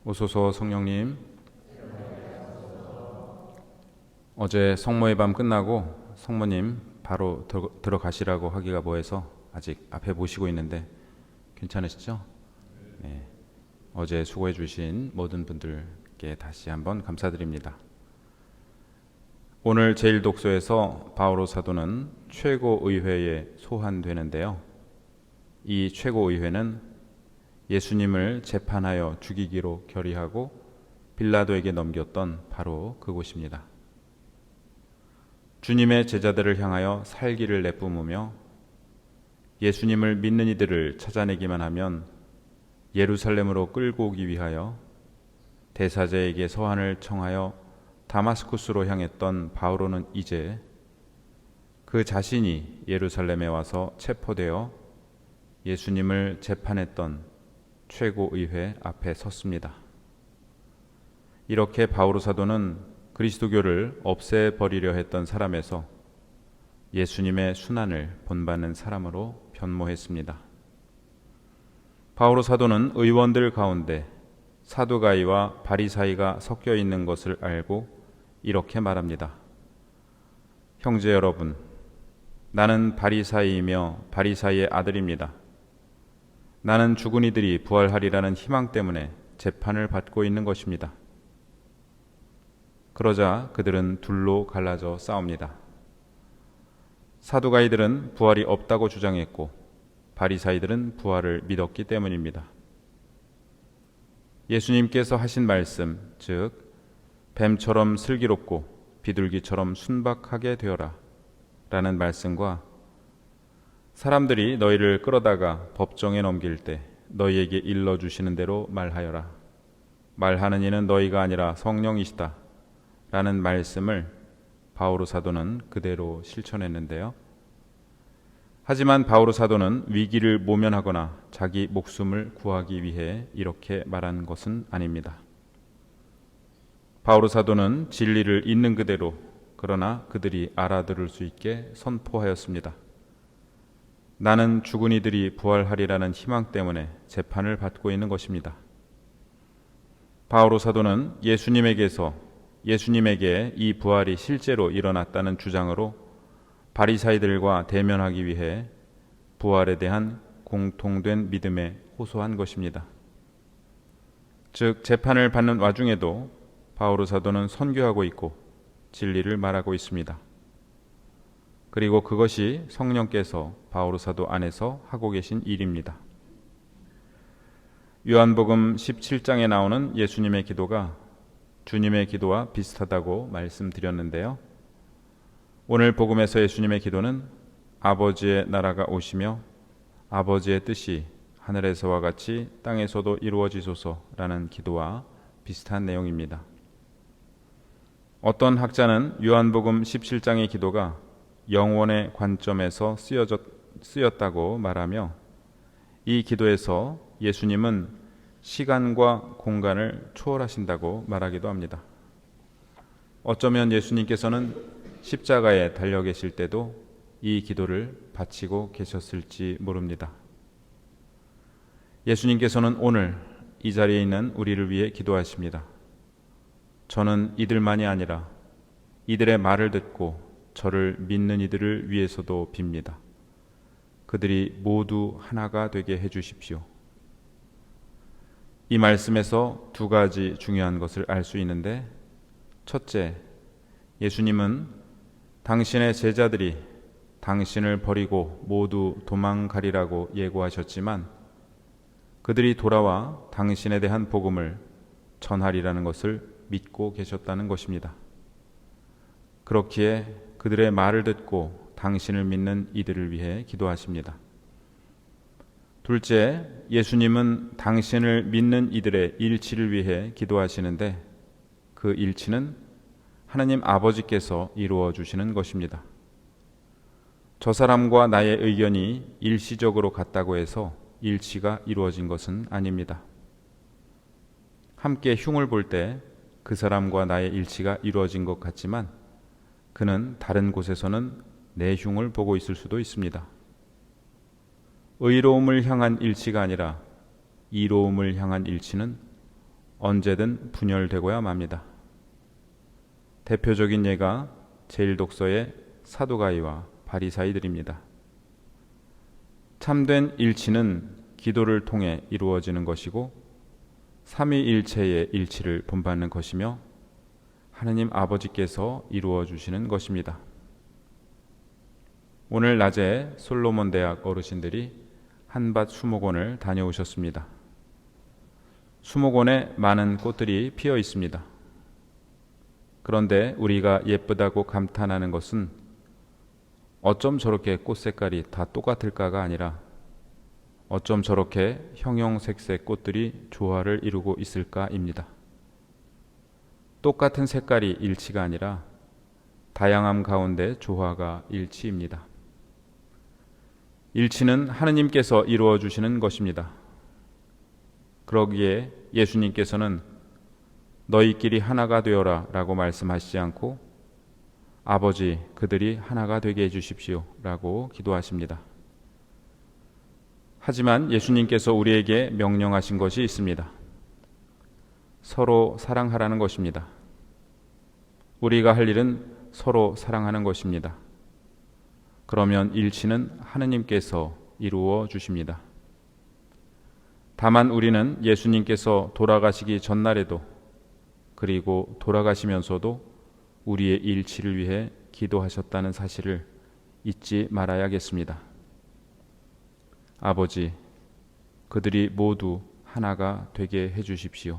오소서 성령님, 어제 성모의 밤 끝나고 성모님 바로 들어가시라고 하기가 뭐해서 아직 앞에 모시고 있는데 괜찮으시죠? 네. 어제 수고해 주신 모든 분들께 다시 한번 감사드립니다. 오늘 제1독서에서 바오로 사도는 최고의회에 소환되는데요. 이 최고의회는 예수님을 재판하여 죽이기로 결의하고 빌라도에게 넘겼던 바로 그곳입니다. 주님의 제자들을 향하여 살기를 내뿜으며 예수님을 믿는 이들을 찾아내기만 하면 예루살렘으로 끌고 오기 위하여 대사제에게 서한을 청하여 다마스쿠스로 향했던 바오로는 이제 그 자신이 예루살렘에 와서 체포되어 예수님을 재판했던 최고의회 앞에 섰습니다. 이렇게 바오로 사도는 그리스도교를 없애버리려 했던 사람에서 예수님의 순환을 본받는 사람으로 변모했습니다. 바오로 사도는 의원들 가운데 사두가이와 바리사이가 섞여 있는 것을 알고 이렇게 말합니다. 형제 여러분, 나는 바리사이이며 바리사이의 아들입니다. 나는 죽은 이들이 부활하리라는 희망 때문에 재판을 받고 있는 것입니다. 그러자 그들은 둘로 갈라져 싸웁니다. 사두가이들은 부활이 없다고 주장했고 바리사이들은 부활을 믿었기 때문입니다. 예수님께서 하신 말씀, 즉 뱀처럼 슬기롭고 비둘기처럼 순박하게 되어라 라는 말씀과 사람들이 너희를 끌어다가 법정에 넘길 때 너희에게 일러주시는 대로 말하여라. 말하는 이는 너희가 아니라 성령이시다 라는 말씀을 바오로 사도는 그대로 실천했는데요. 하지만 바오로 사도는 위기를 모면하거나 자기 목숨을 구하기 위해 이렇게 말한 것은 아닙니다. 바오로 사도는 진리를 있는 그대로, 그러나 그들이 알아들을 수 있게 선포하였습니다. 나는 죽은 이들이 부활하리라는 희망 때문에 재판을 받고 있는 것입니다. 바오로 사도는 예수님에게 이 부활이 실제로 일어났다는 주장으로 바리사이들과 대면하기 위해 부활에 대한 공통된 믿음에 호소한 것입니다. 즉 재판을 받는 와중에도 바오로 사도는 선교하고 있고 진리를 말하고 있습니다. 그리고 그것이 성령께서 바오로 사도 안에서 하고 계신 일입니다. 요한복음 17장에 나오는 예수님의 기도가 주님의 기도와 비슷하다고 말씀드렸는데요. 오늘 복음에서 예수님의 기도는 아버지의 나라가 오시며 아버지의 뜻이 하늘에서와 같이 땅에서도 이루어지소서라는 기도와 비슷한 내용입니다. 어떤 학자는 요한복음 17장의 기도가 영원의 관점에서 쓰였다고 말하며 이 기도에서 예수님은 시간과 공간을 초월하신다고 말하기도 합니다. 어쩌면 예수님께서는 십자가에 달려 계실 때도 이 기도를 바치고 계셨을지 모릅니다. 예수님께서는 오늘 이 자리에 있는 우리를 위해 기도하십니다. 저는 이들만이 아니라 이들의 말을 듣고 저를 믿는 이들을 위해서도 빕니다. 그들이 모두 하나가 되게 해주십시오. 이 말씀에서 두 가지 중요한 것을 알 수 있는데, 첫째, 예수님은 당신의 제자들이 당신을 버리고 모두 도망가리라고 예고하셨지만 그들이 돌아와 당신에 대한 복음을 전하리라는 것을 믿고 계셨다는 것입니다. 그렇기에 그들의 말을 듣고 당신을 믿는 이들을 위해 기도하십니다. 둘째, 예수님은 당신을 믿는 이들의 일치를 위해 기도하시는데 그 일치는 하나님 아버지께서 이루어 주시는 것입니다. 저 사람과 나의 의견이 일시적으로 같다고 해서 일치가 이루어진 것은 아닙니다. 함께 흉을 볼 때 그 사람과 나의 일치가 이루어진 것 같지만 그는 다른 곳에서는 내 흉을 보고 있을 수도 있습니다. 의로움을 향한 일치가 아니라 이로움을 향한 일치는 언제든 분열되고야 맙니다. 대표적인 예가 제1독서의 사두가이와 바리사이들입니다. 참된 일치는 기도를 통해 이루어지는 것이고 삼위일체의 일치를 본받는 것이며 하느님 아버지께서 이루어 주시는 것입니다. 오늘 낮에 솔로몬 대학 어르신들이 한밭 수목원을 다녀오셨습니다. 수목원에 많은 꽃들이 피어 있습니다. 그런데 우리가 예쁘다고 감탄하는 것은 어쩜 저렇게 꽃 색깔이 다 똑같을까가 아니라 어쩜 저렇게 형형색색 꽃들이 조화를 이루고 있을까입니다. 똑같은 색깔이 일치가 아니라 다양함 가운데 조화가 일치입니다. 일치는 하느님께서 이루어 주시는 것입니다. 그러기에 예수님께서는 너희끼리 하나가 되어라 라고 말씀하시지 않고 아버지 그들이 하나가 되게 해주십시오 라고 기도하십니다. 하지만 예수님께서 우리에게 명령하신 것이 있습니다. 서로 사랑하라는 것입니다. 우리가 할 일은 서로 사랑하는 것입니다. 그러면 일치는 하느님께서 이루어 주십니다. 다만 우리는 예수님께서 돌아가시기 전날에도 그리고 돌아가시면서도 우리의 일치를 위해 기도하셨다는 사실을 잊지 말아야겠습니다. 아버지, 그들이 모두 하나가 되게 해주십시오.